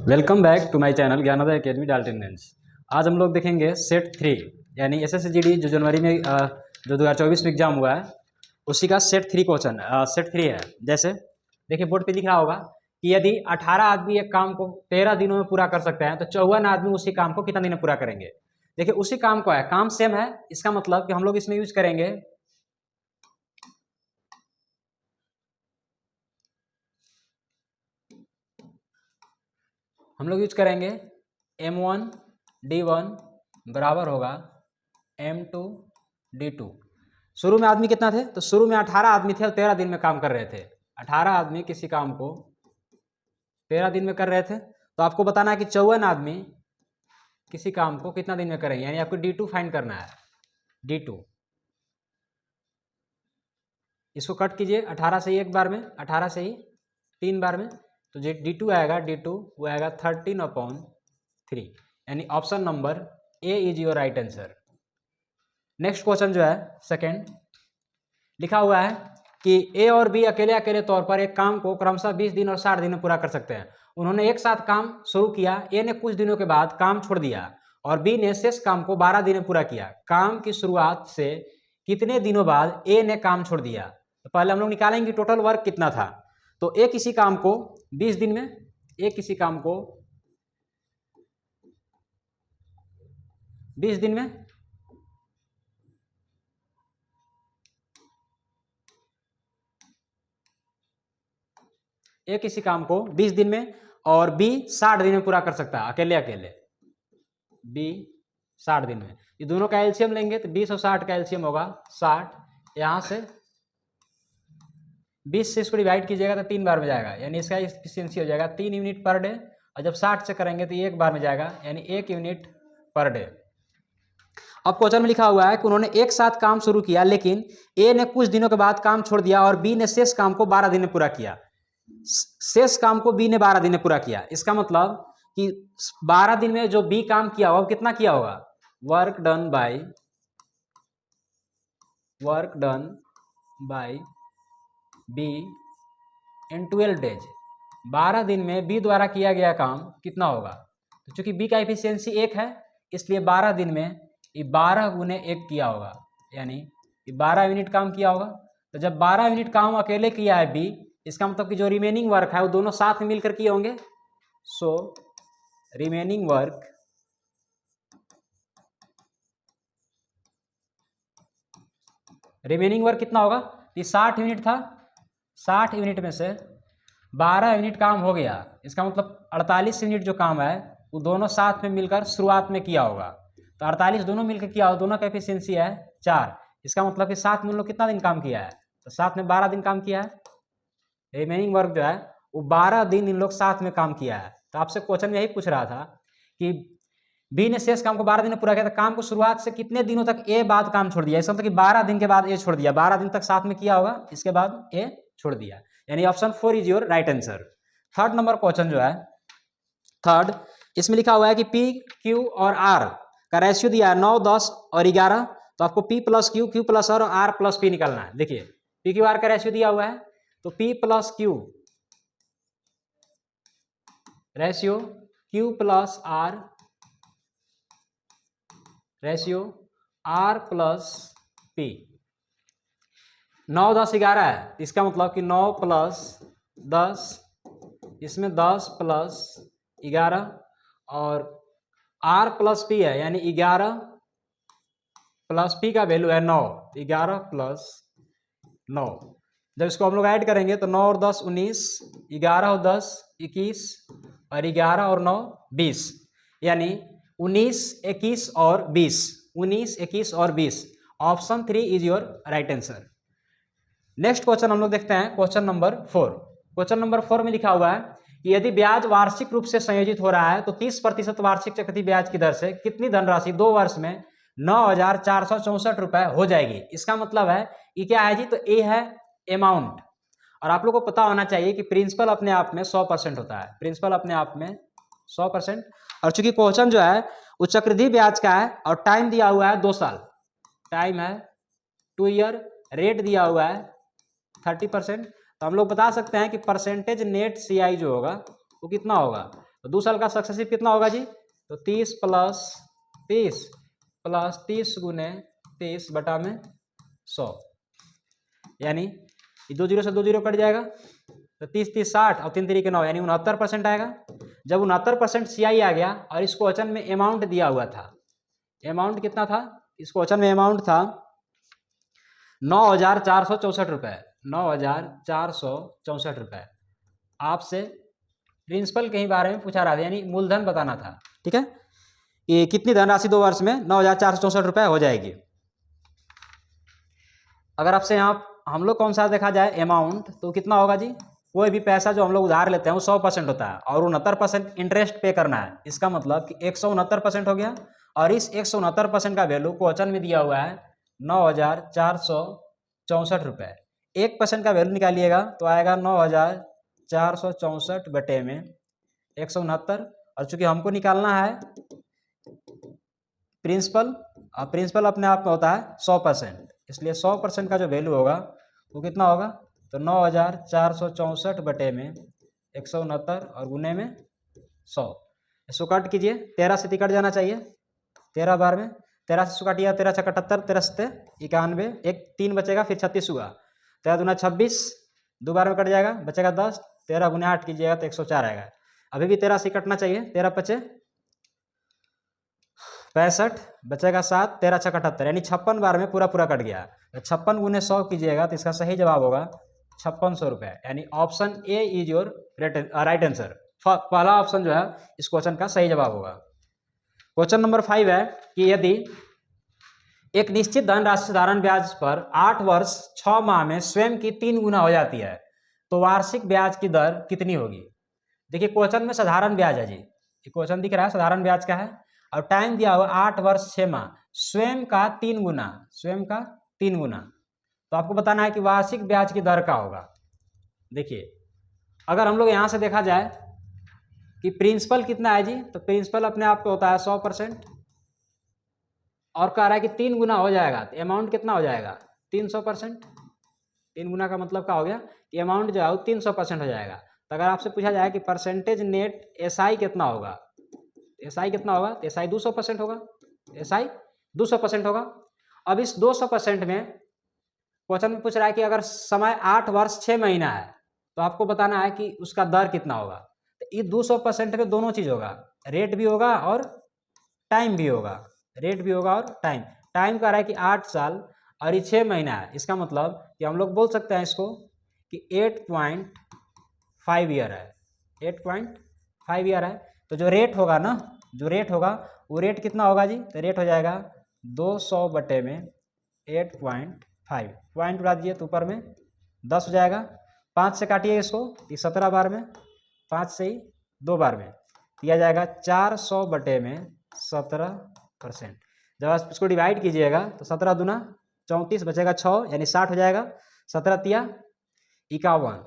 Welcome back to my channel Gyanoday academy Daltonganj. आज हम लोग देखेंगे सेट 3 यानी एसएससी जो जनवरी में जो 2024 में एग्जाम हुआ है उसी का सेट 3 क्वेश्चन सेट 3 है। जैसे देखिए बोर्ड पे दिख रहा होगा कि यदि 18 आदमी एक काम को 13 दिनों में पूरा कर सकते हैं तो 54 आदमी उसी काम को कितना दिन में पूरा करेंगे। देखिए उसी काम को है, काम सेम है, इसका मतलब कि हम लोग इसमें यूज करेंगे M1 D1 बराबर होगा M2 D2। शुरू में आदमी कितना थे, तो शुरू में 18 आदमी थे और 13 दिन में काम कर रहे थे। 18 आदमी किसी काम को 13 दिन में कर रहे थे, तो आपको बताना है कि 54 आदमी किसी काम को कितना दिन में करेंगे, यानी आपको D2 फाइंड करना है। D2 इसको कट कीजिए 18 से ही एक बार में, 18 से ही 3 बार में, तो D2 आएगा, D2 वो आएगा 13/3, यानी option number A is your right answer. Next question जो है सेकंड लिखा हुआ है कि ए और बी अकेले अकेले तौर पर एक काम को क्रमशः 20 दिन और 60 दिन में पूरा कर सकते हैं। उन्होंने एक साथ काम शुरू किया, ए ने कुछ दिनों के बाद काम छोड़ दिया और बी ने शेष काम को 12 दिन में पूरा किया। काम की शुरुआत से कितने दिनों बाद ए ने काम छोड़ दिया। तो पहले हम लोग निकालेंगे टोटल वर्क कितना था। तो ए किसी काम को 20 दिन में, ए किसी काम को 20 दिन में ए किसी काम को 20 दिन में और बी 60 दिन में पूरा कर सकता है अकेले अकेले। बी 60 दिन में, ये दोनों का एलसीएम लेंगे तो 20 और 60 का एलसीएम होगा 60। यहां से 20 से इसको डिवाइड कीजिएगा तो 3 बार में जाएगा, यानी इसका एफिशिएंसी हो जाएगा 3 यूनिट पर डे। और जब 60 से करेंगे तो 1 बार में जाएगा, यानी 1 यूनिट पर डे। अब क्वेश्चन में लिखा हुआ है कि उन्होंने एक साथ काम शुरू किया, लेकिन ए ने कुछ दिनों के बाद काम छोड़ दिया और बी ने शेष काम को 12 दिन में पूरा किया। शेष काम को बी ने 12 दिन में पूरा किया, इसका मतलब कि 12 दिन में जो बी काम किया होगा वो कितना किया होगा, work done by be in 12 days. 12 दिन में बी द्वारा किया गया काम कितना होगा। तो चूंकि बी का एफिशिएंसी 1 है, इसलिए 12 दिन में ये 12 गुने 1 किया होगा, यानी ये 12 यूनिट काम किया होगा। तो जब 12 यूनिट काम अकेले किया है बी, इसका मतलब कि जो रिमेनिंग वर्क है वो दोनों साथ में मिलकर किए होंगे। सो रिमेनिंग वर्क कितना होगा, ये 60 यूनिट था, 60 यूनिट में से 12 यूनिट काम हो गया, इसका मतलब 48 यूनिट जो काम है वो दोनों साथ में मिलकर शुरुआत में किया होगा। तो 48 दोनों मिलकर किया होगा, दोनों का एफिशिएंसी है 4। इसका मतलब कि साथ में उन लोग कितना दिन काम किया है, तो साथ में 12 दिन काम किया है। रिमेनिंग वर्क जो है वो 12 दिन इन लोग साथ में काम किया है। तो आपसे क्वेश्चन में यही पूछ रहा था कि बी ने शेष काम को 12 दिन में पूरा किया, तो काम को शुरुआत से कितने दिनों तक ए बाद काम छोड़ दिया। इसका मतलब कि 12 दिन के बाद ए छोड़ दिया, 12 दिन तक साथ में किया होगा, इसके बाद ए छोड़ दिया, यानी option 4 is your right answer. Third number question जो है थर्ड, इसमें लिखा हुआ है कि पी क्यू और आर का रेशियो दिया है 9, 10 और 11। तो आपको P plus Q, Q plus R plus P निकालना है। देखिए पी क्यू आर का रेशियो दिया हुआ है, तो P plus Q ratio Q plus R ratio R plus P। 9, 10, 11 है, इसका मतलब कि 9 प्लस 10, इसमें 10 प्लस 11 और R प्लस P है, यानी 11 प्लस P का वैल्यू है 9, 11 प्लस 9। जब इसको हम लोग ऐड करेंगे तो 9 और 10 19, 11 और 10 21 और 11 और 9 20, यानी 19, 21 और 20, 19, 21 और 20। Option 3 is your right answer. Next question हम लोग देखते हैं, क्वेश्चन नंबर 4। क्वेश्चन नंबर 4 में लिखा हुआ है कि यदि ब्याज वार्षिक रूप से संयोजित हो रहा है तो 30% वार्षिक चक्रवृद्धि ब्याज की दर से कितनी धनराशि 2 वर्ष में 9,464 रुपए हो जाएगी। इसका मतलब है ये क्या है जी, तो ए है अमाउंट, और आप लोगों को पता होना चाहिए कि प्रिंसिपल अपने आप में 100% होता है, प्रिंसिपल अपने आप में 100%। और चूंकि क्वेश्चन जो है वो चक्रवृद्धि ब्याज का है और टाइम दिया हुआ है 2 साल, टाइम है 2 ईयर, रेट दिया हुआ है 30%, तो हम लोग बता सकते हैं कि परसेंटेज नेट CI जो होगा वो कितना होगा, तो 2 साल का सक्सेसिव कितना होगा जी? तो 30 प्लस 30 गुने 30 बटा में 100, यानी 2 जीरो से 2 जीरो कट जाएगा, तो 30 60 और 3 3 के 9, यानी 69% आएगा। जब 69% CI आ गया और इस क्वेश्चन में अमाउंट दिया हुआ था, अमाउंट कितना था इस क्वेश्चन में? अमाउंट था 9,464 रुपये, 9,464 रुपये। आपसे प्रिंसिपल के ही बारे में पूछा रहा था, यानी मूलधन बताना था, ठीक है, कि कितनी धनराशि 2 वर्ष में 9,464 रुपये हो जाएगी। अगर आपसे यहाँ हम लोग कौन सा देखा जाए अमाउंट, तो कितना होगा जी? कोई भी पैसा जो हम लोग उधार लेते हैं वो 100% होता है और 69% इंटरेस्ट पे करना है। इसका मतलब कि 169% हो गया, और इस 169% का वैल्यू क्वेश्चन में दिया हुआ है 9,464 रुपये। 1% का वैल्यू निकालिएगा तो आएगा 9,464 बटे में 169, और चूंकि हमको निकालना है प्रिंसिपल, और प्रिंसिपल अपने आप में होता है 100%, इसलिए 100% का जो वैल्यू होगा वो कितना होगा? तो 9,464 बटे में 169 और गुने में 100। इसको कट कीजिए, 13 से कट जाना चाहिए, 13 बार में 13 से काटिए, 13 छक्का 78, 13 सत्ते 91, एक 3 बचेगा, फिर 36 हुआ, 13 दूना 26, 2 बार में कट जाएगा, बचेगा 10, 13 गुना 8 कीजिएगा तो 104 आएगा। अभी भी 13 से कटना चाहिए, 13 पचे 65, बचेगा 7, 13 छक्का 78, यानी 56 बार में पूरा पूरा कट गया। 56 गुने 100 कीजिएगा तो इसका सही जवाब होगा 5600 रुपये, यानी option A is your right answer. पहला ऑप्शन जो है इस क्वेश्चन का सही जवाब होगा। क्वेश्चन नंबर 5 है कि यदि एक निश्चित धनराशि साधारण ब्याज पर 8 वर्ष 6 माह में स्वयं की 3 गुना हो जाती है तो वार्षिक ब्याज की दर कितनी होगी? देखिए क्वेश्चन में साधारण ब्याज है जी, ये क्वेश्चन दिख रहा है साधारण ब्याज का है, और टाइम दिया हुआ 8 वर्ष 6 माह, स्वयं का 3 गुना, स्वयं का 3 गुना, तो आपको बताना है कि वार्षिक ब्याज की दर का होगा। देखिए अगर हम लोग यहाँ से देखा जाए कि प्रिंसिपल कितना है जी, तो प्रिंसिपल अपने आप पे होता है 100%, और कह रहा है कि 3 गुना हो जाएगा, तो अमाउंट कितना हो जाएगा? 300%। 3 गुना का मतलब क्या हो गया कि अमाउंट जो है वो 300% हो जाएगा। तो अगर आपसे पूछा जाए कि परसेंटेज नेट SI कितना होगा, SI कितना होगा? तो SI 200% होगा, SI 200% होगा। अब इस 200% में क्वेश्चन में पूछ रहा है कि अगर समय 8 वर्ष 6 महीना है तो आपको बताना है कि उसका दर कितना होगा। तो ये 200% में दोनों चीज़ होगा, रेट भी होगा और टाइम भी होगा, रेट भी होगा और टाइम। टाइम कह रहा है कि 8 साल और ये 6 महीना है, इसका मतलब कि हम लोग बोल सकते हैं इसको कि 8.5 ईयर है, 8.5 ईयर है। तो जो रेट होगा ना, जो रेट होगा वो रेट कितना होगा जी? तो रेट हो जाएगा 200 बटे में 8.5, पॉइंट उड़ा दीजिए तो ऊपर में 10 हो जाएगा, 5 से काटिए इसको, ये 17 बार में, 5 से ही 2 बार में दिया जाएगा 400 बटे में 17%। जब आप इसको डिवाइड कीजिएगा तो 17 दूना 34, बचेगा 6, यानी 60 हो जाएगा, 17 तिया 51,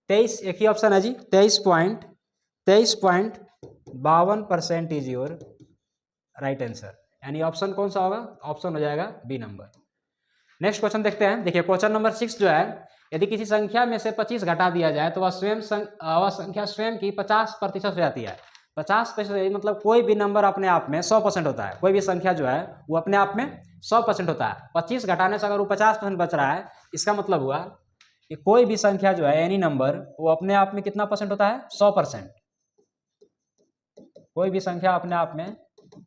23, एक ही ऑप्शन है जी, 23.52% इज योर राइट आंसर, यानी ऑप्शन कौन सा होगा? ऑप्शन हो जाएगा बी नंबर। नेक्स्ट क्वेश्चन देखते हैं। देखिए क्वेश्चन नंबर 6 जो है, यदि किसी संख्या में से 25 घटा दिया जाए तो वह संख्या स्वयं की 50% हो जाती है। 50% मतलब कोई भी नंबर अपने आप में 100% होता है, कोई भी संख्या जो है वो अपने आप में 100% होता है। 25 घटाने से अगर वो 50% बच रहा है, इसका मतलब हुआ कि कोई भी संख्या जो है एनी नंबर वो अपने आप में कितना परसेंट होता है? 100%। कोई भी संख्या अपने आप में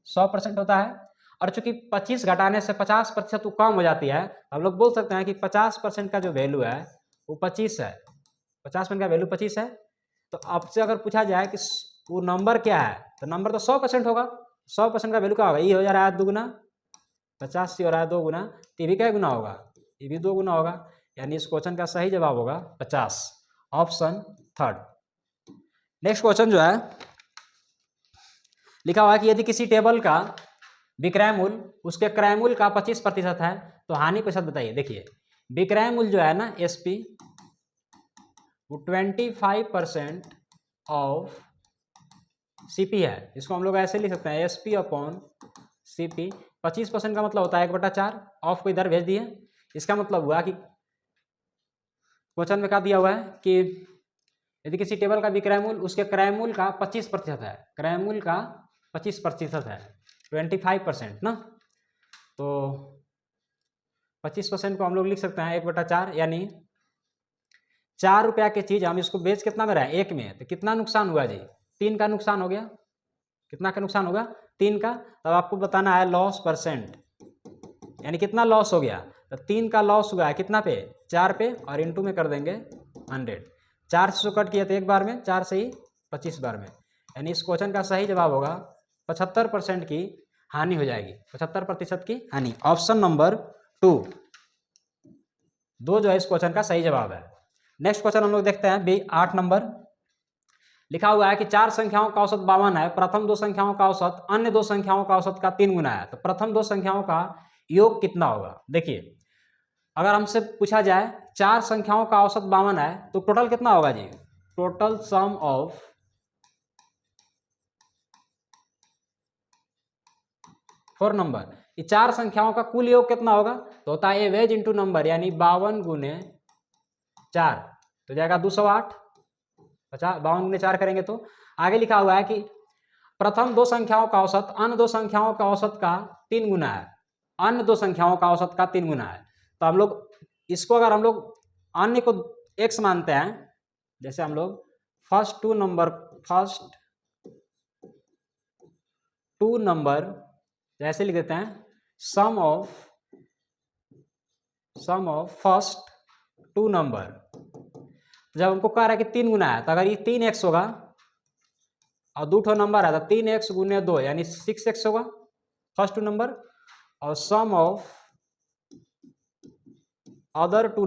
100% होता है, और चूंकि 25 घटाने से 50% तो कम हो जाती है, हम लोग बोल सकते हैं कि 50% का जो वैल्यू है वो 25 है, 50% का वैल्यू 25 है। तो आपसे अगर पूछा जाए कि वो नंबर क्या है, तो नंबर तो 100% होगा। 100% का वैल्यू क्या होगा? ये हो जा रहा है 2 गुना, 50 से हो रहा है 2 गुना, तो ये भी क्या गुना होगा? ये भी 2 गुना होगा, यानी इस क्वेश्चन का सही जवाब होगा 50, ऑप्शन थर्ड। नेक्स्ट क्वेश्चन जो है लिखा हुआ है कि यदि किसी टेबल का विक्रय मूल्य उसके क्रय मूल्य का 25% है तो हानि प्रतिशत बताइए। देखिए विक्रय मूल्य जो है ना SP, वो 25% ऑफ CP है। इसको हम लोग ऐसे लिख सकते हैं SP अपॉन CP। 25% का मतलब होता है 1/4, ऑफ को इधर भेज दिए। इसका मतलब हुआ कि क्वेश्चन में क्या दिया हुआ है कि यदि किसी टेबल का विक्रय मूल्य उसके क्रय मूल्य का 25% है, क्रय मूल्य का 25% है, 25% ना, तो 25% को हम लोग लिख सकते हैं 1/4, यानी 4 रुपया की चीज़ हम इसको बेच कितना में रहे, 1 में, तो कितना नुकसान हुआ जी, 3 का नुकसान हो गया। कितना का नुकसान होगा, 3 का। तब आपको बताना है लॉस परसेंट, यानी कितना लॉस हो गया, तो 3 का लॉस हुआ है कितना पे, 4 पे, और इंटू में कर देंगे 100। 4 से कट किया तो एक बार में, 4 से ही 25 बार में, यानी इस क्वेश्चन का सही जवाब होगा 75% की हानि हो जाएगी, 75% की हानि। ऑप्शन नंबर 2 जो है इस क्वेश्चन का सही जवाब है। नेक्स्ट क्वेश्चन हम लोग देखते हैं बी 8 नंबर। लिखा हुआ है कि 4 संख्याओं का औसत 52 है, प्रथम 2 संख्याओं का औसत अन्य 2 संख्याओं का औसत का 3 गुना है, तो प्रथम 2 संख्याओं का योग कितना होगा। देखिए अगर हमसे पूछा जाए 4 संख्याओं का औसत 52 है तो टोटल कितना होगा जी, टोटल सम ऑफ 4 नंबर, ये 4 संख्याओं का कुल योग कितना होगा, तो होता है एवरेज इंटू नंबर, यानी 52 गुने 4 तो जाएगा 208, 52 गुने 4 करेंगे तो। आगे लिखा हुआ है कि प्रथम 2 संख्याओं का औसत अन्य 2 संख्याओं का औसत का 3 गुना है, अन्य 2 संख्याओं का औसत का 3 गुना है। तो हम लोग इसको अगर हम लोग अन्य को x मानते हैं, जैसे हम लोग फर्स्ट टू नंबर जैसे लिख देते हैं सम ऑफ फर्स्ट 2 नंबर, जब हमको कह रहा है कि 3 गुना है, तो अगर ये 3x होगा और 2 नंबर है तो 3x गुने 2 यानी 6x होगा फर्स्ट 2 नंबर, और सम ऑफ अदर 2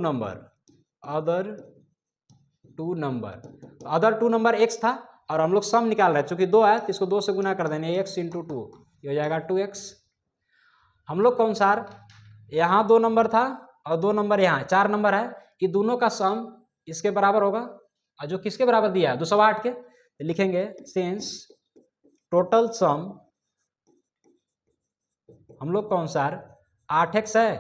नंबर x था और हम लोग सम निकाल रहे हैं, चूंकि 2 है तो इसको 2 से गुना कर देंगे, x इंटू 2, ये हो जाएगा 2x। हम लोग के अनुसार यहाँ 2 नंबर था और 2 नंबर यहाँ 4 नंबर है, ये दोनों का सम इसके बराबर होगा, और जो किसके बराबर दिया है 208 के, तो लिखेंगे सिंस टोटल सम हम लोग के अनुसार 8x है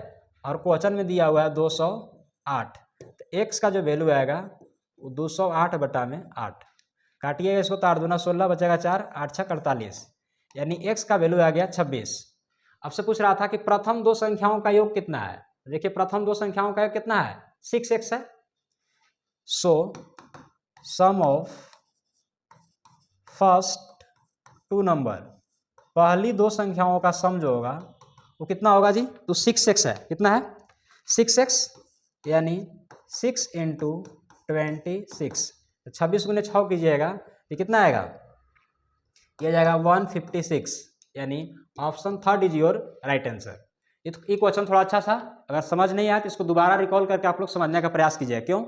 और क्वेश्चन में दिया हुआ है 208, तो x का जो वैल्यू आएगा वो 208/8, काटिएगा इसको तो 8 दूना 16 बचेगा 4, 8 6 48, यानी x का वैल्यू आ गया 26। अब से पूछ रहा था कि प्रथम 2 संख्याओं का योग कितना है, देखिए प्रथम 2 संख्याओं का योग कितना है 6x है, सो सम ऑफ फर्स्ट 2 नंबर, पहली 2 संख्याओं का सम जो होगा वो कितना होगा जी, तो 6x है, कितना है 6x, यानी 6 इंटू 26, 26 गुने 6 कीजिएगा ये कितना आएगा, ये जाएगा 156, यानी option 3 is your right answer. ये क्वेश्चन थोड़ा अच्छा था, अगर समझ नहीं आया तो इसको दोबारा रिकॉल करके आप लोग समझने का प्रयास कीजिए। क्यों,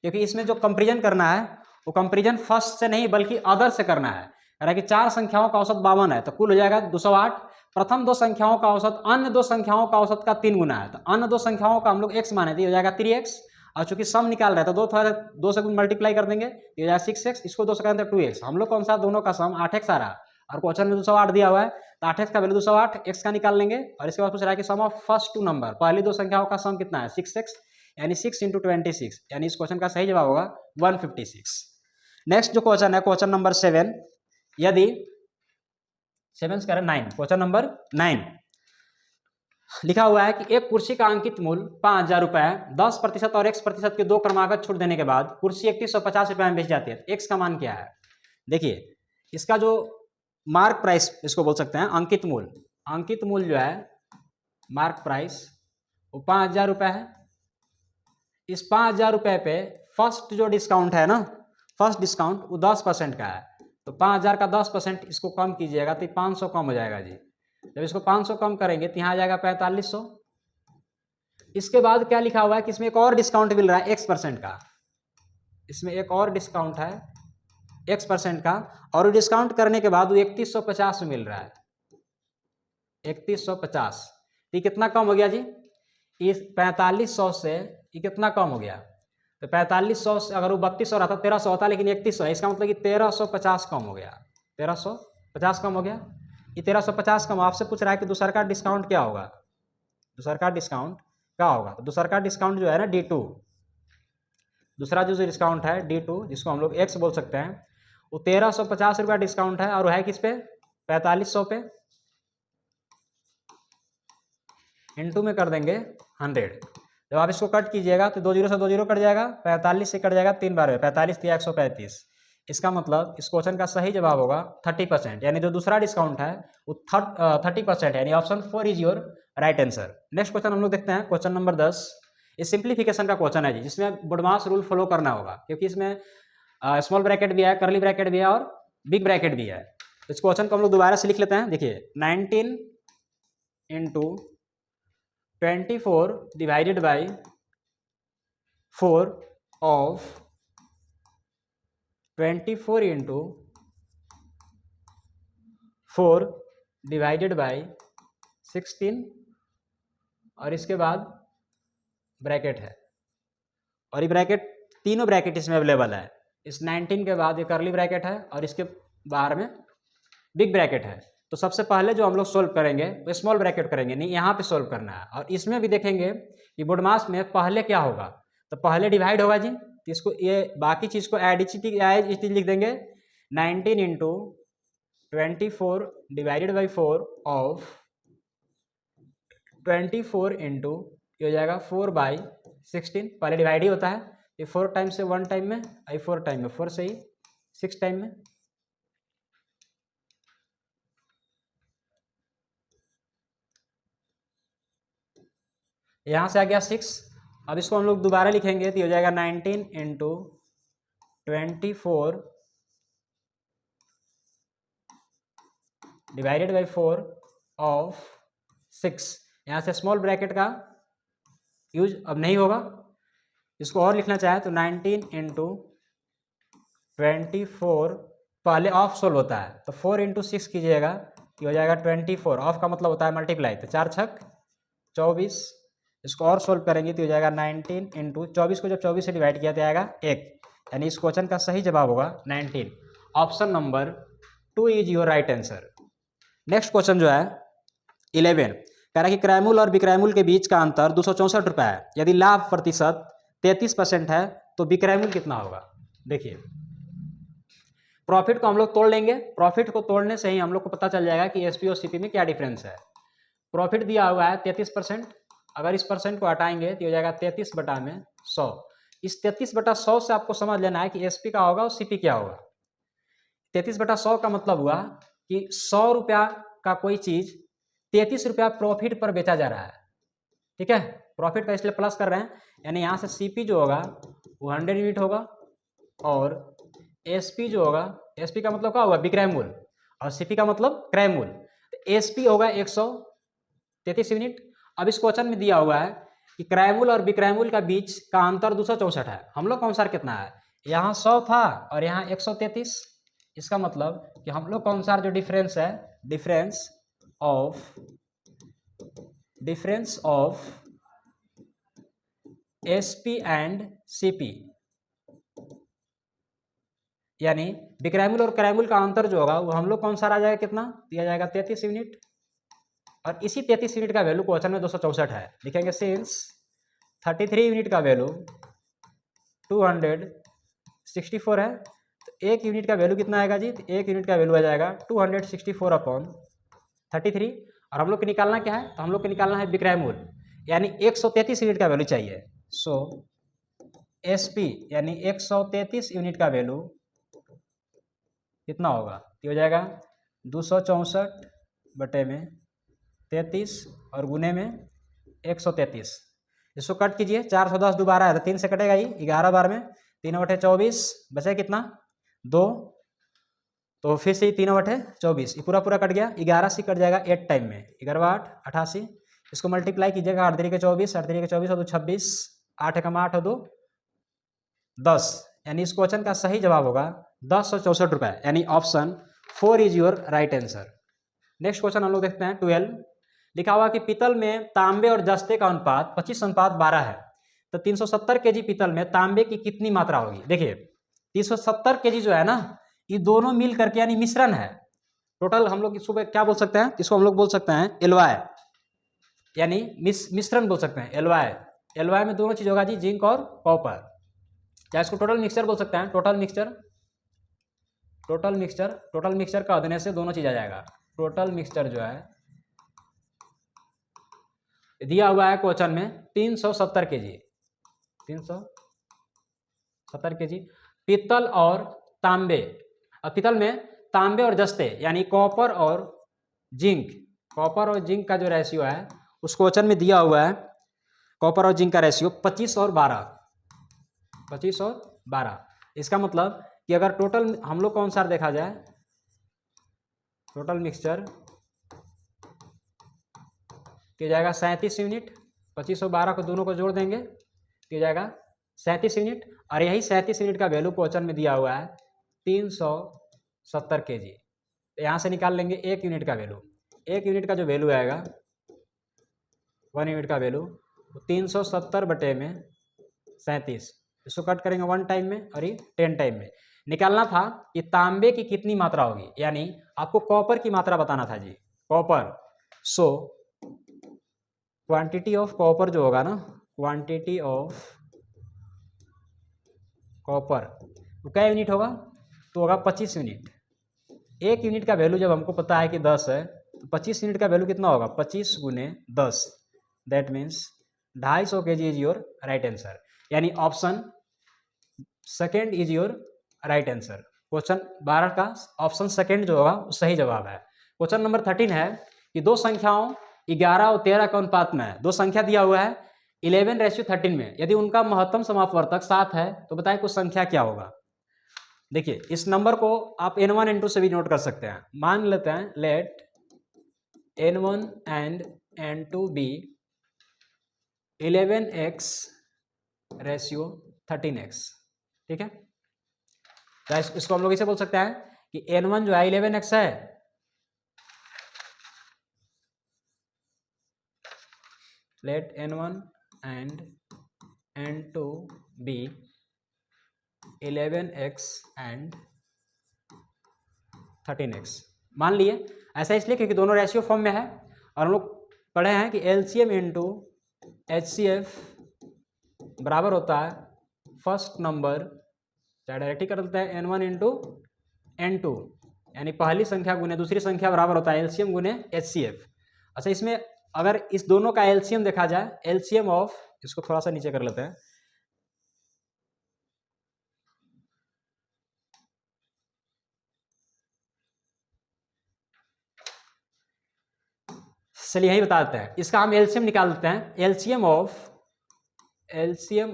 क्योंकि इसमें जो कंपेरिजन करना है वो कंपेरिजन फर्स्ट से नहीं बल्कि अदर से करना है। यानी कि 4 संख्याओं का औसत 52 है तो कुल हो जाएगा 208, प्रथम 2 संख्याओं का औसत अन्य 2 संख्याओं का औसत का 3 गुना है, तो अन्य 2 संख्याओं का हम लोग x माने थे, हो जाएगा 3x, और चूंकि सम निकाल रहे हैं तो 2 से मल्टीप्लाई कर देंगे, ये हो जाएगा 6x, इसको 2 से करेंगे तो 2x, हम लोग कौन सा दोनों का सम 8x आ रहा, और क्वेश्चन में 208 दिया हुआ है, तो 8x का वैल्यू 208, x का निकाल लेंगे, और इसके बाद पूछ रहा है कि सम ऑफ फर्स्ट 2 नंबर, पहली 2 संख्याओं का सम कितना है 6x, यानी 6 इंटू 26, यानी इस क्वेश्चन का सही जवाब होगा 156। नेक्स्ट जो क्वेश्चन है क्वेश्चन नंबर 7, यदि 7 करें 9, क्वेश्चन नंबर 9 लिखा हुआ है कि एक कुर्सी का अंकित मूल्य 5,000 रुपए है, 10% और x% के 2 क्रमागत छूट देने के बाद कुर्सी 3150 रुपए में बेच जाती है, तो x का मान क्या है। देखिए इसका जो मार्क प्राइस इसको बोल सकते हैं अंकित मूल्य जो है मार्क प्राइस वो 5,000 रुपए है। इस 5,000 रुपए पे फर्स्ट जो डिस्काउंट है ना, फर्स्ट डिस्काउंट वो 10% का है, तो 5,000 का 10% इसको कम कीजिएगा तो 500 कम हो जाएगा जी। जब इसको 500 कम करेंगे तो यहाँ आ जाएगा 4500। इसके बाद क्या लिखा हुआ है कि इसमें एक और डिस्काउंट मिल रहा है x% का, इसमें एक और डिस्काउंट है x% का, और डिस्काउंट करने के बाद वो 3150 में मिल रहा है, 3150। ये कितना कम हो गया जी, इस 4500 से ये कितना कम हो गया, तो 4500 से अगर वो 3200 रहता 1300 होता, लेकिन 3100 है, इसका मतलब कि 1350 कम हो गया, 1350 कम हो गया। ये 1350 कम, आपसे पूछ रहा है कि दूसरा का डिस्काउंट क्या होगा, दूसरा का डिस्काउंट क्या होगा, तो दूसरा का डिस्काउंट जो है ना D2, दूसरा जो डिस्काउंट है D2, जिसको हम लोग X बोल सकते हैं, वो 1350 रुपया डिस्काउंट है और है किस पे, 4500 पे, इनटू में कर देंगे 100। जब आप इसको कट कीजिएगा तो 20 से 20 कट जाएगा, 45 से कट जाएगा 3 बार में, 45 या 135। इसका मतलब इस क्वेश्चन का सही जवाब होगा 30%, यानी जो दूसरा डिस्काउंट है वो 30% है, यानी option 4 is your right answer. Next question हम लोग देखते हैं, क्वेश्चन नंबर 10। ये सिंप्लीफिकेशन का क्वेश्चन है जी, जिसमें बुडमास रूल फॉलो करना होगा, क्योंकि इसमें स्मॉल ब्रैकेट भी है, करली ब्रैकेट भी है और बिग ब्रैकेट भी है। इस क्वेश्चन को हम लोग दोबारा से लिख लेते हैं। देखिए 19 into 24 divided by 4 of 24 into 4 divided by 16, और इसके बाद ब्रैकेट है, और ये ब्रैकेट तीनों ब्रैकेट इसमें अवेलेबल है। इस 19 के बाद ये करली ब्रैकेट है और इसके बाहर में बिग ब्रैकेट है। तो सबसे पहले जो हम लोग सोल्व करेंगे वो स्मॉल ब्रैकेट करेंगे, नहीं यहाँ पे सोल्व करना है। और इसमें भी देखेंगे कि बुडमास में पहले क्या होगा, तो पहले डिवाइड होगा जी, तो इसको ये बाकी चीज़ को एज इट लिख देंगे। 19 into 24 divided by 4 of 24 into ये हो जाएगा 4/16। पहले डिवाइड ही होता है, ये 4 टाइम से 1 टाइम में, आई 4 टाइम में 4 से ही 6 टाइम में। यहाँ से आ गया 6। अब इसको हम लोग दोबारा लिखेंगे तो हो जाएगा 19 इंटू 24 डिवाइडेड बाई 4 ऑफ 6। यहाँ से स्मॉल ब्रैकेट का यूज अब नहीं होगा। इसको और लिखना चाहे तो 19 इंटू 24, पहले ऑफ सोल्व होता है तो 4 इंटू 6 कीजिएगा तो हो जाएगा 24। ऑफ का मतलब होता है मल्टीप्लाई, तो 4 छक 24। इसको और सोल्व करेंगे तो हो जाएगा 19 इंटू 24 को जब 24 से डिवाइड किया तो आएगा 1, यानी इस क्वेश्चन का सही जवाब होगा 19। Option number 2 is your right answer. Next question जो है 11, कह रहा है कि क्रैमुल और विक्रैमुल के बीच का अंतर 264 रुपये है। यदि लाभ प्रतिशत 33% है तो विक्रैमुल कितना होगा। देखिए प्रॉफिट को हम लोग तोड़ लेंगे, प्रॉफिट को तोड़ने से ही हम लोग को पता चल जाएगा कि एसपी और सीपी में क्या डिफरेंस है। प्रॉफिट दिया हुआ है 33%, अगर इस परसेंट को हटाएंगे तो हो जाएगा 33/100। इस 33/100 से आपको समझ लेना है कि एसपी का होगा और सीपी क्या होगा। 33/100 का मतलब हुआ कि 100 रुपया का कोई चीज़ 33 रुपया प्रॉफिट पर बेचा जा रहा है, ठीक है। प्रॉफिट का इसलिए प्लस कर रहे हैं, यानी यहाँ से सीपी जो होगा वो 100 यूनिट होगा, और एसपी जो होगा, एसपी का मतलब क्या होगा विक्रयमूल्य, और सीपी का मतलब क्रयमूल्य। एसपी होगा 133 यूनिट। अब इस क्वेश्चन में दिया हुआ है कि क्रयमूल्य और विक्रयमूल्य का बीच का अंतर 264 है। हम लोग का अनुसार कितना है, यहाँ 100 था और यहाँ 133। इसका मतलब कि हम लोग का अनुसार जो डिफरेंस है, difference of SP and CP, यानी विक्रयमूल्य और क्रयमूल्य का अंतर जो होगा वो हम लोग का अनुसार आ जाएगा कितना, दिया जाएगा 33 यूनिट। और इसी 33 यूनिट का वैल्यू क्वेश्चन में 264 है। लिखेंगे सिंस 33 यूनिट का वैल्यू 264 है, तो 1 यूनिट का वैल्यू कितना आएगा जी, तो 1 यूनिट का वैल्यू आ जाएगा 264/33। और हम लोग को निकालना क्या है, तो हम लोग को निकालना है विक्रयमूल्य, यानी 133 यूनिट का वैल्यू चाहिए। सो एसपी यानी 133 यूनिट का वैल्यू कितना होगा, तो हो जाएगा 264/33 और गुने में 133। इसको कट कीजिए, 410 दोबारा है तो 3 से कटेगा ही, 11 बार में 3/24 बचे कितना 2, तो फिर से 3/24, ये पूरा कट गया। 11 से कट जाएगा 8 टाइम में, 11 8 88। इसको मल्टीप्लाई कीजिएगा, 8 3 के 24, 8 3 के 24 और 26, 8 1 8 और 2 10, यानी इस क्वेश्चन का सही जवाब होगा 1064 रुपये, यानी option 4 is your right answer. Next question हम लोग देखते हैं 12। लिखा हुआ कि पीतल में तांबे और जस्ते का अनुपात 25:12 है, तो 370 केजी पीतल में तांबे की कितनी मात्रा होगी। देखिए 370 केजी जो है ना, ये दोनों मिल करके यानी मिश्रण है। टोटल हम लोग इसको क्या बोल सकते हैं, इसको हम लोग बोल सकते हैं एलवाई, यानी मिश्रण बोल सकते हैं एलवाई। एलवाई में दोनों चीज होगा जी, जिंक और कॉपर। या इसको टोटल मिक्सचर बोल सकते हैं, टोटल मिक्सचर। टोटल मिक्सचर का देने से दोनों चीज आ जाएगा। टोटल मिक्सचर जो है दिया हुआ है क्वेश्चन में 370 केजी, 370 केजी। पीतल और तांबे, पीतल में तांबे और जस्ते यानी कॉपर और जिंक का जो रेशियो है उस क्वेश्चन में दिया हुआ है। कॉपर और जिंक का रेशियो 25 और 12। इसका मतलब कि अगर टोटल हम लोग को अनुसार देखा जाए, टोटल मिक्सचर किया जाएगा 37 यूनिट। 25 और 12 को दोनों को जोड़ देंगे किया जाएगा 37 यूनिट। और यही 37 यूनिट का वैल्यू क्वेश्चन में दिया हुआ है 370 केजी। तो यहाँ से निकाल लेंगे 1 यूनिट का वैल्यू। 1 यूनिट का जो वैल्यू आएगा, 1 यूनिट का वैल्यू 370 बटे में 37, इसको कट करेंगे 1 टाइम में और ये 10 टाइम में। निकालना था कि तांबे की कितनी मात्रा होगी, यानी आपको कॉपर की मात्रा बताना था जी, copper. So quantity of copper जो होगा ना, क्वांटिटी ऑफ कॉपर तो क्या यूनिट होगा, तो होगा 25 यूनिट। 1 यूनिट का वैल्यू जब हमको पता है कि 10 है, तो 25 यूनिट का वैल्यू कितना होगा, 25 गुने 10, that means 250 kg is your right answer. यानी option second is your right answer. Question 12 का ऑप्शन सेकेंड जो होगा वो सही जवाब है। क्वेश्चन नंबर 13 है कि दो संख्याओं 11 और 13 के अनुपात में है। दो संख्या दिया हुआ है 11:13 में, यदि उनका महत्तम समापवर्तक 7 है तो बताएं कुछ संख्या क्या होगा। देखिए इस नंबर को आप n1 n2 से भी नोट कर सकते हैं। मान लेते हैं late n1 and n2 B 11x ratio 13x, ठीक है। तो इसको हम लोग इसे बोल सकते हैं कि n1 जो है 11x है, late n1 and n2 B 11x and 13x। मान लिए ऐसा इसलिए क्योंकि दोनों रेशियो फॉर्म में है और हम लोग पढ़े हैं कि LCM इंटू HCF बराबर होता है फर्स्ट नंबर, चाहे डायरेक्ट ही कर देते हैं n1 इंटू n2, यानी पहली संख्या गुने दूसरी संख्या बराबर होता है LCM गुने HCF। अच्छा इसमें अगर इस दोनों का LCM देखा जाए, LCM ऑफ, इसको थोड़ा सा नीचे कर लेते हैं, चलिए यही बता देते हैं, इसका हम LCM निकाल देते हैं। LCM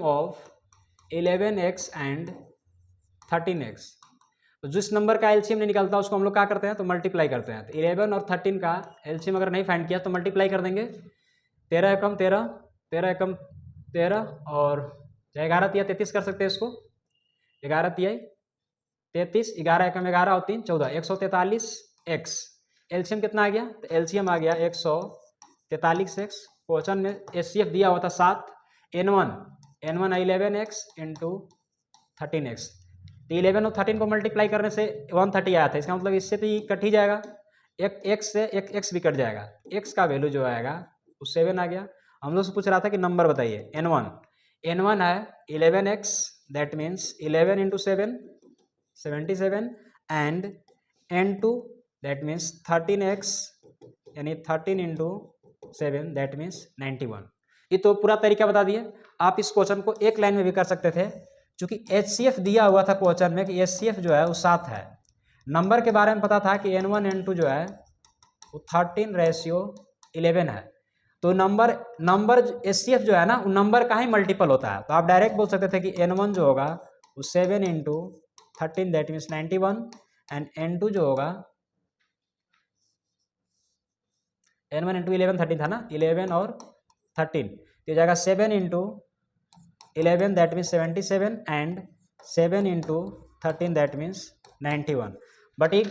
of 11x and 13x, तो जिस नंबर का LCM नहीं निकलता उसको हम लोग क्या करते हैं, तो मल्टीप्लाई करते हैं। तो 11 और 13 का LCM अगर नहीं फाइंड किया तो मल्टीप्लाई कर देंगे। 13 एकम 13, 13 एकम 13 और 11 तिया 33 कर सकते हैं इसको, 11 तिया 33, 11 एकम 11 और 3 14, 143x। LCM कितना आ गया, तो LCM आ गया 143x। क्वेश्चन में HCF दिया हुआ था 7, n1 11x इंटू 13x। तो 11 और 13 को मल्टीप्लाई करने से 130 आया था, इसका मतलब इससे तो ये कट ही जाएगा, एक x से एक x भी कट जाएगा, x का वैल्यू जो आएगा वो 7 आ गया। हम लोग से पूछ रहा था कि नंबर बताइए। n1 है 11x, that means 11 into 7 77, and n2 that means 13x यानी 13 इंटू 7 दैट मीन्स 91। ये तो पूरा तरीका बता दिए। आप इस क्वेश्चन को एक लाइन में भी कर सकते थे, क्योंकि HCF दिया हुआ था क्वेश्चन में कि HCF जो है वो 7 है। नंबर के बारे में पता था कि n1 n2 जो है वो 13:11 है। तो नंबर HCF जो है ना वो नंबर का ही मल्टीपल होता है। तो आप डायरेक्ट बोल सकते थे कि n1 जो होगा वो 7 into 13 that means 91, and n2 जो होगा n1 इंटू 11 13 था ना, 11 और 13 तो जाएगा 7 into 11 that means 77, and 7 into 13 that means 91। But एक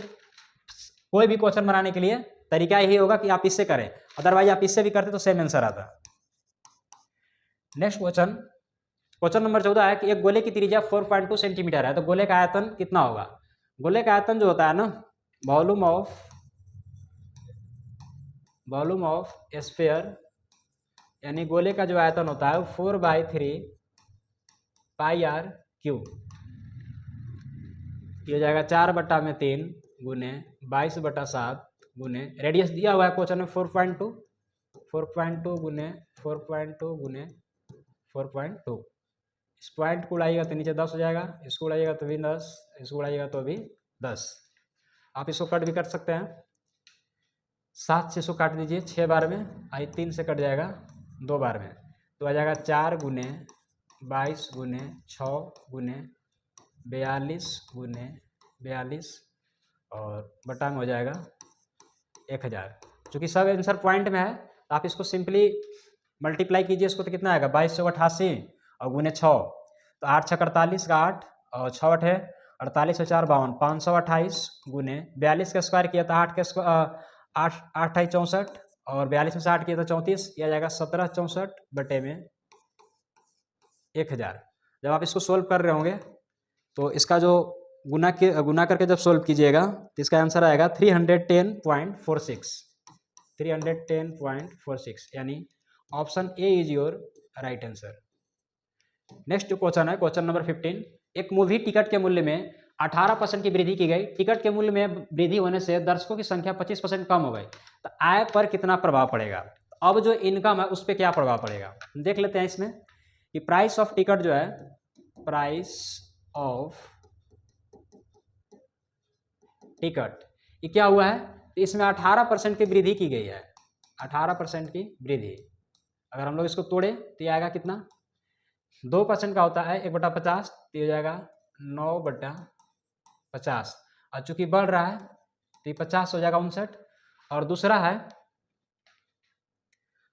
कोई भी क्वेश्चन बनाने के लिए तरीका यही होगा कि आप इससे करें, अदरवाइज आप इससे भी करते तो सेम आंसर आता। नेक्स्ट क्वेश्चन नंबर 14 है कि एक गोले की त्रिज्या 4.2 सेंटीमीटर है, तो गोले का आयतन कितना होगा। गोले का आयतन जो होता है ना, वॉल्यूम ऑफ स्फीयर, यानी गोले का जो आयतन होता है वो 4/3 पाई r क्यूब, ये हो जाएगा 4/3 गुने 22/7 गुने रेडियस दिया हुआ है क्वेश्चन में 4.2, 4.2 गुने 4.2 गुने 4.2। इस पॉइंट को उड़ाइएगा तो नीचे 10 हो जाएगा, इसको उड़ाइएगा तो भी 10, इसको उड़ाइएगा तो भी 10। आप इसको कट भी कर सकते हैं, 7 से इसको काट दीजिए 6 बार में, आई 3 से कट जाएगा 2 बार में, तो आ जाएगा 4 गुने 22 गुने 6 गुने 42 गुने 42 और बटा में हो जाएगा 1000। चूँकि सब आंसर पॉइंट में है तो आप इसको सिंपली मल्टीप्लाई कीजिए इसको, तो कितना आएगा 2288 और गुने 6, तो 8 6 48 का 8 और 6 8 है 48 और 4 52, 528 गुने 42 का स्क्वायर किया तो 8 के 8 8 64 और 42 में से 8 किया तो 34, यह आ जाएगा 1764 बटे में 1000। जब आप इसको सोल्व कर रहे होंगे तो इसका जो गुना करके जब सोल्व कीजिएगा तो इसका आंसर आएगा 310.46, 310.46, यानी option A is your right answer. Next जो क्वेश्चन है क्वेश्चन नंबर 15, एक मूवी टिकट के मूल्य में 18% की वृद्धि की गई। टिकट के मूल्य में वृद्धि होने से दर्शकों की संख्या 25% कम हो गई, तो आय पर कितना प्रभाव पड़ेगा। अब जो इनकम है उस पर क्या प्रभाव पड़ेगा देख लेते हैं इसमें कि प्राइस ऑफ टिकट जो है, प्राइस ऑफ टिकट ये क्या हुआ है, तो इसमें 18% की वृद्धि की गई है, 18% की वृद्धि। अगर हम लोग इसको तोड़े तो ये आएगा कितना, 2% का होता है 1/50, तो हो जाएगा 9/50, और चूंकि बढ़ रहा है तो ये 50 हो जाएगा 59। और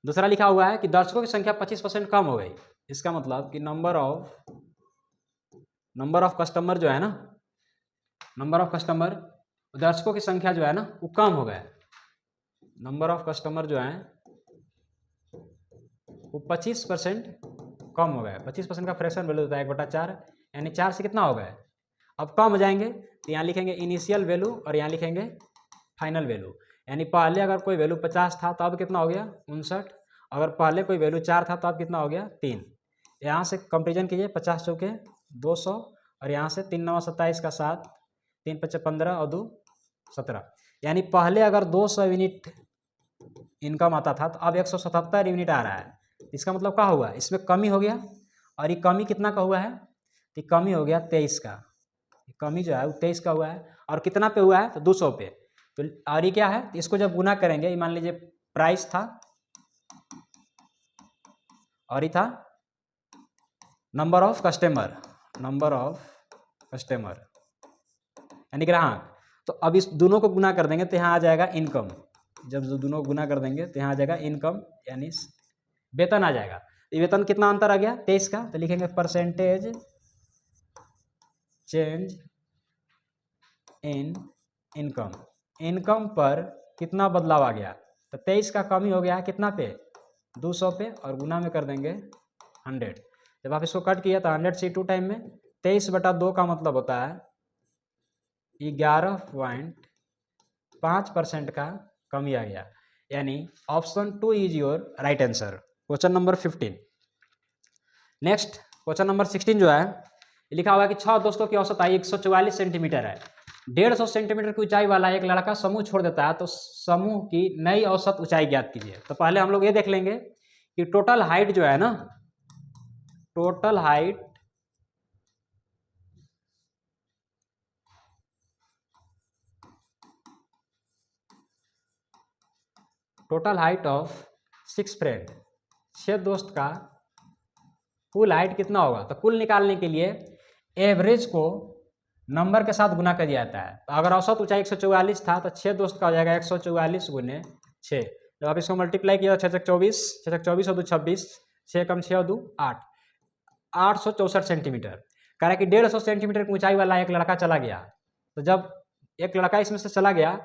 दूसरा लिखा हुआ है कि दर्शकों की संख्या 25% कम हो गई, इसका मतलब कि नंबर ऑफ कस्टमर जो है ना, नंबर ऑफ कस्टमर, दर्शकों की संख्या जो है ना वो कम हो गया, नंबर ऑफ कस्टमर जो है वो 25% कम हो गया। 25% का फ्रैक्शन वैल्यू होता है 1/4, यानी 4 से कितना हो गया, अब कम हो जाएंगे तो यहाँ लिखेंगे इनिशियल वैल्यू और यहाँ लिखेंगे फाइनल वैल्यू। यानी पहले अगर कोई वैल्यू 50 था तो अब कितना हो गया 59, अगर पहले कोई वैल्यू 4 था तो अब कितना हो गया 3। यहाँ से कंपेरिजन कीजिए, 50 चौके 200 और यहाँ से 3 9 27 का 7, 3 5 15 और 2 17, यानी पहले अगर 200 यूनिट इनकम आता था तो अब 177 यूनिट आ रहा है। इसका मतलब क्या हुआ, इसमें कमी हो गया, और ये कमी कितना का हुआ है, तो कमी हो गया 23 का, कमी जो है वो 23 का हुआ है। और कितना पे हुआ है तो 200 पे, तो और ये क्या है, तो इसको जब गुना करेंगे, ये मान लीजिए प्राइस था और ये था नंबर ऑफ कस्टमर, यानी ग्राहक, तो अब इस दोनों को गुना कर देंगे तो यहाँ आ जाएगा इनकम। जब दोनों को गुना कर देंगे तो यहाँ आ जाएगा इनकम, यानी वेतन आ जाएगा। ये वेतन कितना अंतर आ गया 23 का, तो लिखेंगे percentage change in income, income पर कितना बदलाव आ गया, तो 23 का कमी हो गया कितना पे 200 पे, और गुना में कर देंगे 100। जब आप इसको कट किया तो 100 से 2 टाइम में 23/2 का मतलब होता है 11.5% का कमी आ गया, यानी option 2 is your right answer, question number 15। Next question number 16 जो है लिखा हुआ है कि 6 दोस्तों की औसत आयु 144 सेंटीमीटर है। 150 सेंटीमीटर की ऊंचाई वाला एक लड़का समूह छोड़ देता है, तो समूह की नई औसत ऊंचाई ज्ञात कीजिए। तो पहले हम लोग ये देख लेंगे कि टोटल हाइट जो है ना, टोटल हाइट ऑफ 6 फ्रेंड, 6 दोस्त का कुल हाइट कितना होगा। तो कुल निकालने के लिए एवरेज को नंबर के साथ गुना कर दिया जाता है। तो अगर औसत ऊंचाई 144 था तो 6 दोस्त का हो जाएगा 144 गुने 6। जब आप इसको मल्टीप्लाई किया 6 6 24, 6 6 24 और 2 26, 6 कम 6 और 2 8, 864 सेंटीमीटर। कह रहा है कि 150 सेंटीमीटर की ऊंचाई वाला एक लड़का चला गया। तो जब एक लड़का इसमें से चला गया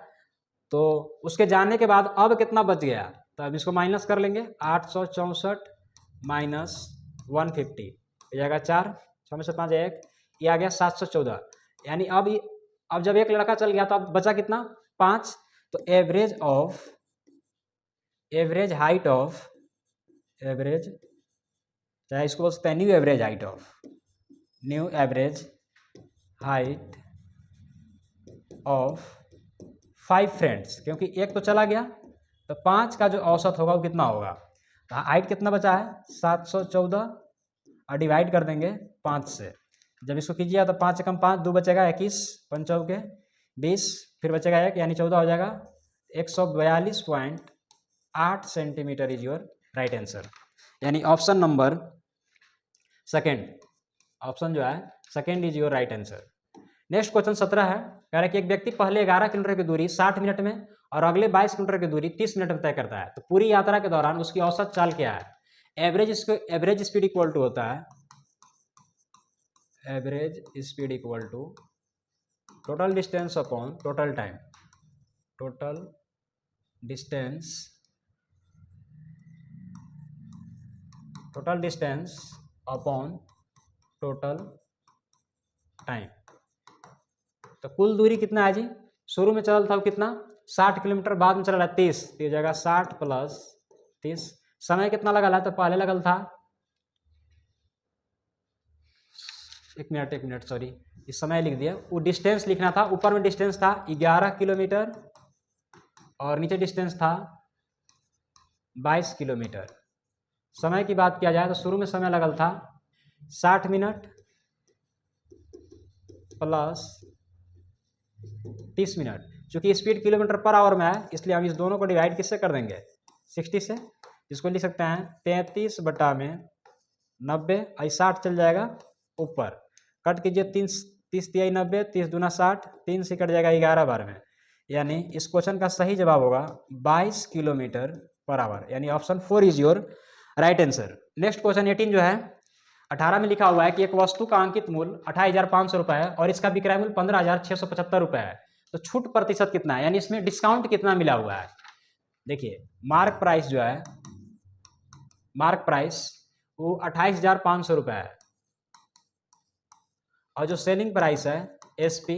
तो उसके जाने के बाद अब कितना बच गया, तो अब इसको माइनस कर लेंगे, 864 माइनस 150 हो जाएगा 4, 6 में से 5 1, ये आ गया 714। यानी अब जब एक लड़का चल गया तो अब बचा कितना 5। तो एवरेज हाइट ऑफ, चाहे इसको बोल सकते हैं new average height of, new average height of 5 friends, क्योंकि एक तो चला गया तो 5 का जो औसत होगा वो कितना होगा। तो हाइट कितना बचा है 714 और डिवाइड कर देंगे 5 से। जब इसको कीजिएगा तो 5 से कम 5, 2 बचेगा 21, 5 चौके 20, फिर बचेगा 1 यानी 14 हो जाएगा। 142.8 centimetre is your right answer, यानी ऑप्शन नंबर सेकेंड, ऑप्शन जो है second is your right answer. Next question 17 है, कह रहा है कि एक व्यक्ति पहले 11 किलोमीटर की दूरी 60 मिनट में और अगले 22 किलोमीटर की दूरी 30 मिनट में तय करता है, तो पूरी यात्रा के दौरान उसकी औसत चाल क्या है। एवरेज स्पीड इक्वल टू होता है, average speed equal to total distance upon total time, total distance upon total time. तो कुल दूरी कितना है जी, शुरू में चल था वो कितना 60 किलोमीटर, बाद में चला 30, तो ये जगह 60 प्लस 30। समय कितना लगा था, तो पहले लगल था एक मिनट सॉरी, इस समय लिख दिया, वो डिस्टेंस लिखना था, ऊपर में डिस्टेंस था 11 किलोमीटर और नीचे डिस्टेंस था 22 किलोमीटर। समय की बात किया जाए तो शुरू में समय लगल था 60 मिनट प्लस 30 मिनट। चूंकि स्पीड किलोमीटर पर आवर में है इसलिए हम इस दोनों को डिवाइड किससे कर देंगे 60 से, इसको लिख सकते हैं 33/90, 60 चल जाएगा ऊपर, कट कीजिए 30 तिहाई 90, 30 दूना 60, 3 से कट जाएगा 11 बार में, यानी इस क्वेश्चन का सही जवाब होगा 22 किलोमीटर पर आवर, यानी option 4 is your right answer. Next question 18 जो है 18 में लिखा हुआ है कि एक वस्तु का अंकित मूल्य 28,500 रुपये है और इसका विक्रय मूल्य 15,675 रुपये है, तो छूट प्रतिशत कितना है, यानी इसमें डिस्काउंट कितना मिला हुआ है। देखिए मार्क प्राइस जो है, मार्क प्राइस वो 28,500 रुपये है और जो सेलिंग प्राइस है एसपी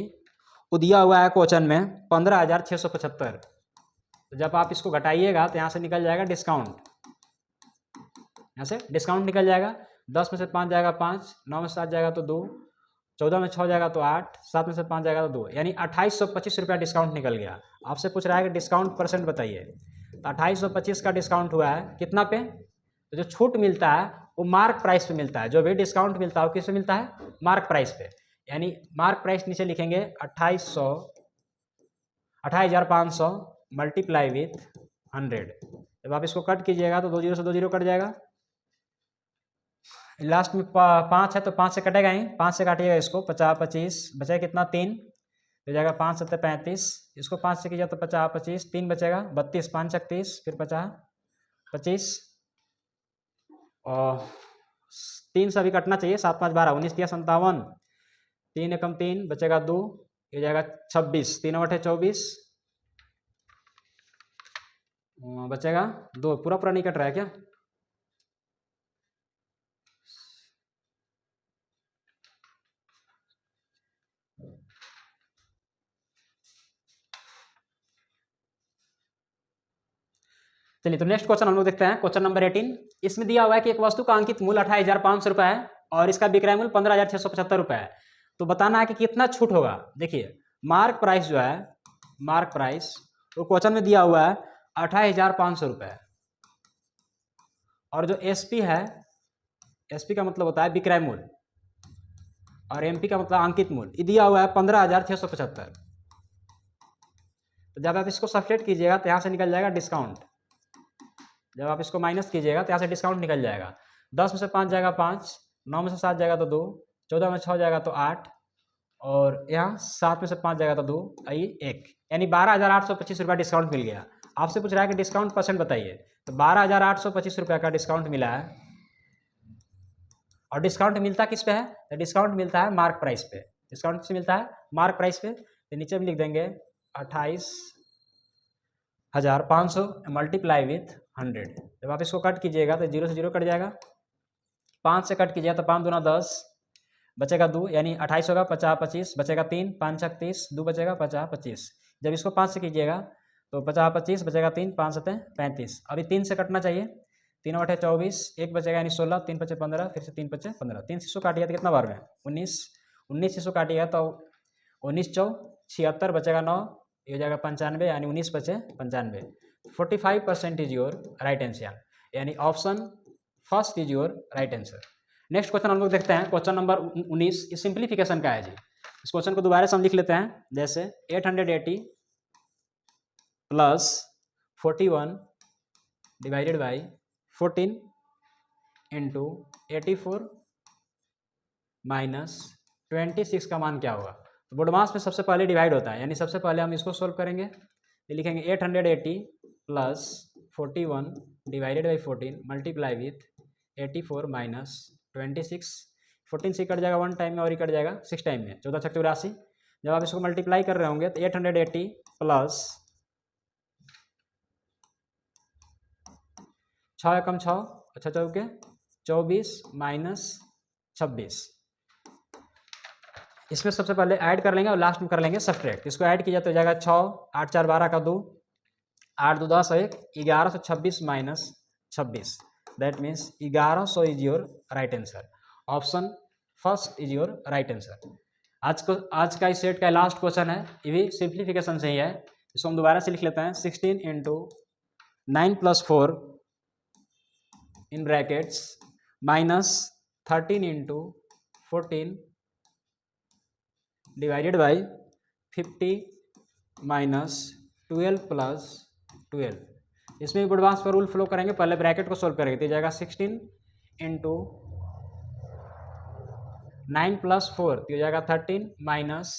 वो दिया हुआ है क्वेश्चन में 15,675। तो जब आप इसको घटाइएगा तो यहाँ से निकल जाएगा डिस्काउंट, यहाँ से डिस्काउंट निकल जाएगा, 10 में से 5 जाएगा 5, 9 में से 7 जाएगा तो 2, 14 में 6 जाएगा तो 8, 7 में से 5 जाएगा तो 2, यानी 2825 रुपया डिस्काउंट निकल गया। आपसे पूछ रहा है कि डिस्काउंट परसेंट बताइए, तो 2825 का डिस्काउंट हुआ है कितना पे, तो जो छूट मिलता है वो मार्क प्राइस पे मिलता है, जो भी डिस्काउंट मिलता है वो किस पे मिलता है मार्क प्राइस पे, यानी मार्क प्राइस नीचे लिखेंगे 28,500 मल्टीप्लाई विथ 100। जब आप इसको कट कीजिएगा तो 2 जीरो से 2 जीरो कट जाएगा, लास्ट में 5 है तो 5 से कटेगा ही, 5 से काटिएगा इसको 50 25 बचेगा कितना 3, तो जाएगा 5 7 35, इसको 5 से कीजिए तो 50 25, 3 बचेगा 32, 5 30, फिर 50 25 और 3 से अभी कटना चाहिए, 7 5 12, 19 3 57, 3 एकम 3 बचेगा 2, ये जाएगा 26, 3 8 24 बचेगा 2, पूरा पूरा नहीं कट रहा है क्या, चलिए तो नेक्स्ट क्वेश्चन हम लोग देखते हैं, क्वेश्चन नंबर 18। इसमें दिया हुआ है कि एक वस्तु का अंकित मूल्य 28,500 रुपये है और इसका विक्रय मूल्य 15,675 रुपये है, तो बताना है कि कितना छूट होगा। देखिए मार्क प्राइस जो है, मार्क प्राइस वो क्वेश्चन में दिया हुआ है 28,500 रुपये और जो एसपी है, एसपी का मतलब होता है विक्रय मूल्य और एमपी का मतलब अंकित मूल्य, ये दिया हुआ है 15,675। तो जब आप इसको सब्ट्रैक्ट कीजिएगा तो यहाँ से निकल जाएगा डिस्काउंट, जब आप इसको माइनस कीजिएगा तो यहाँ से डिस्काउंट निकल जाएगा, 10 में से 5 जाएगा 5, 9 में से 7 जाएगा तो 2, 14 में 6 जाएगा तो 8 और यहाँ 7 में से 5 जाएगा तो 2 आई 1, यानी 12,825 रुपया डिस्काउंट मिल गया। आपसे पूछ रहा है कि डिस्काउंट परसेंट बताइए, तो 12,825 रुपया का डिस्काउंट मिला है और डिस्काउंट मिलता किस पे है, तो डिस्काउंट मिलता है मार्क प्राइस पे, डिस्काउंट किस मिलता है मार्क प्राइस पे, तो नीचे में लिख देंगे 28,500 मल्टीप्लाई विथ 100। जब आप इसको कट कीजिएगा तो 0 से 0 कट जाएगा, 5 से कट कीजिएगा तो 5 दूना 10 बचेगा 2, यानी 28 होगा 50 25 बचेगा 3, 5 6 30, 2 बचेगा 50 25। जब इसको 5 से कीजिएगा तो 50 25 बचेगा 3, 5 7 35, अभी 3 से कटना चाहिए, 3/24, 1 बचेगा यानी 16, 3 × 5 = 15, फिर से 3 × 5 = 15, 3 से इसको काटिएगा तो कितना बार में 19, 19 से इसको काटिएगा तो 19 × 4 = 76, बचेगा 9, ये हो जाएगा 95, यानी 19 बचे 95। 45% इज योर राइट आंसर, यानी option first is your right answer. Next question हम लोग देखते हैं, क्वेश्चन नंबर 19, इस सिंप्लीफिकेशन का है जी। इस क्वेश्चन को दोबारा से हम लिख लेते हैं, जैसे 880 + 41 डिवाइडेड बाई 14 इंटू 84 माइनस 26 का मान क्या होगा। तो बोडमास में सबसे पहले डिवाइड होता है, यानी सबसे पहले हम इसको सोल्व करेंगे, ये लिखेंगे 880 + 41 divided by 14 multiply with 84 minus 26, 14 से कट जाएगा 1 टाइम में और ये कट जाएगा 6 टाइम में, 14 × 6 = 84। जब आप इसको मल्टीप्लाई कर रहे होंगे तो 880 प्लस 6 × 6 अच्छा 4 24 माइनस 26, इसमें सबसे पहले ऐड कर लेंगे और लास्ट में कर लेंगे सब्ट्रैक्ट। इसको ऐड किया तो जाएगा 6, 8 × 4 = 12 का 2, 8 × 2 = 10, 1 1126 minus 26, that means 1100 is your right answer. Option first is your right answer. आज का इस सेट का लास्ट क्वेश्चन है, ये भी सिंप्लीफिकेशन से ही है, इसको हम दोबारा से लिख लेते हैं। 16 × 9 + 4 in brackets minus 13 × 14 divided by 50 minus 12 + 12। इसमें भी बोडमास पर रूल फ्लो करेंगे, पहले ब्रैकेट को सोल्व करेंगे तो जाएगा 16 × 9 + 4 तो हो जाएगा 13 माइनस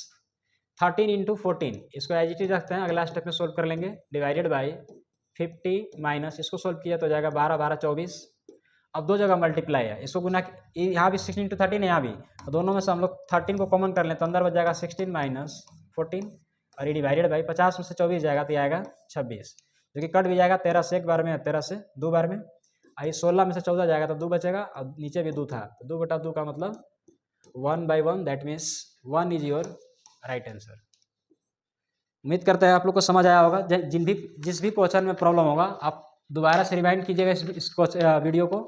13 × 14, इसको एज इट इज रखते हैं, अगला स्टेप में सोल्व कर लेंगे, डिवाइडेड बाई 50 माइनस इसको सोल्व किया तो जाएगा 12 12 24। अब दो जगह मल्टीप्लाई है, इसको गुना यहाँ भी 16 × 13 है, यहाँ भी, दोनों में से हम लोग 13 को कॉमन कर लें तो अंदर बच जाएगा 16 माइनस 14 और ये डिवाइडेड बाई 50 में से 24 जाएगा तो आएगा 26, जो कि कट भी जाएगा 13 से 1 बार में, 13 से 2 बार में, और 16 में से 14 जाएगा तो 2 बचेगा और नीचे भी 2 था तो 2/2 का मतलब 1/1, that means 1 is your right answer. उम्मीद करते हैं आप लोग को समझ आया होगा। जिस भी क्वेश्चन में प्रॉब्लम होगा आप दोबारा से रिवाइंड कीजिएगा इस वीडियो को।